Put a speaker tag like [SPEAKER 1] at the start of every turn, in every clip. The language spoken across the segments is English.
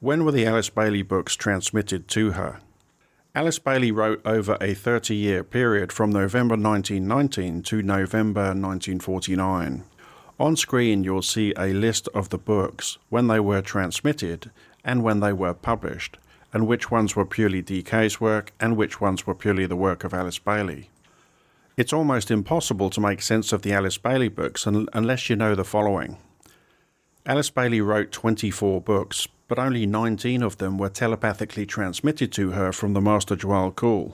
[SPEAKER 1] When were the Alice Bailey books transmitted to her? Alice Bailey wrote over a 30-year period from November 1919 to November 1949. On screen you'll see a list of the books, when they were transmitted and when they were published, and which ones were purely DK's work and which ones were purely the work of Alice Bailey. It's almost impossible to make sense of the Alice Bailey books unless you know the following. Alice Bailey wrote 24 books, but only 19 of them were telepathically transmitted to her from the Master Djwhal Khul.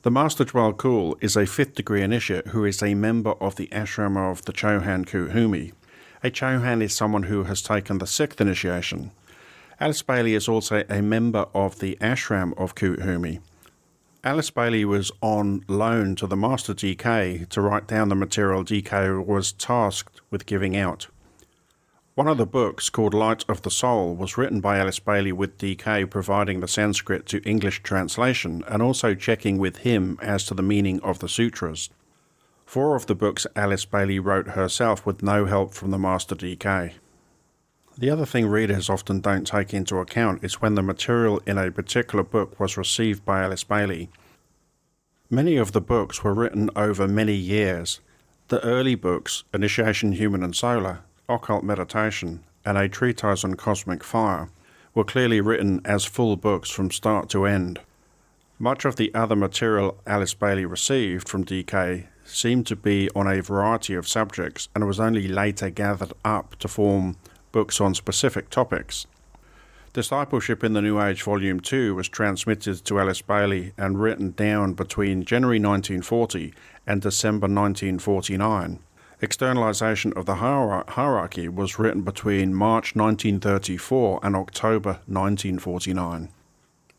[SPEAKER 1] The Master Djwhal Khul is a 5th degree initiate who is a member of the ashram of the Chohan Kuthumi. A Chohan is someone who has taken the 6th initiation. Alice Bailey is also a member of the ashram of Kuthumi. Alice Bailey was on loan to the Master DK to write down the material DK was tasked with giving out. One of the books, called Light of the Soul, was written by Alice Bailey with DK providing the Sanskrit to English translation and also checking with him as to the meaning of the sutras. 4 of the books Alice Bailey wrote herself with no help from the Master DK. The other thing readers often don't take into account is when the material in a particular book was received by Alice Bailey. Many of the books were written over many years. The early books, Initiation Human and Solar, Occult Meditation, and a treatise on cosmic fire, were clearly written as full books from start to end. Much of the other material Alice Bailey received from DK seemed to be on a variety of subjects and was only later gathered up to form books on specific topics. Discipleship in the New Age Volume 2 was transmitted to Alice Bailey and written down between January 1940 and December 1949. Externalization of the Hierarchy was written between March 1934 and October 1949.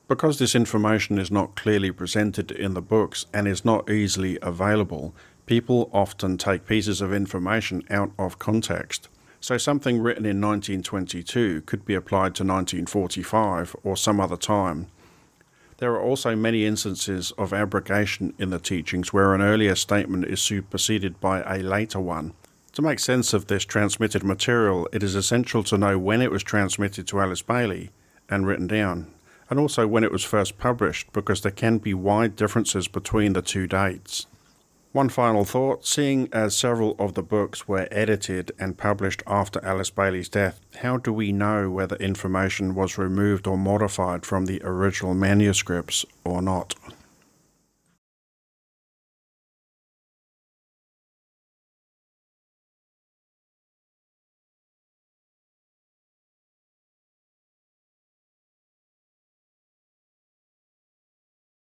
[SPEAKER 1] Because this information is not clearly presented in the books and is not easily available, people often take pieces of information out of context. So something written in 1922 could be applied to 1945 or some other time. There are also many instances of abrogation in the teachings where an earlier statement is superseded by a later one. To make sense of this transmitted material, it is essential to know when it was transmitted to Alice Bailey and written down, and also when it was first published, because there can be wide differences between the 2 dates. One final thought, seeing as several of the books were edited and published after Alice Bailey's death, how do we know whether information was removed or modified from the original manuscripts or not?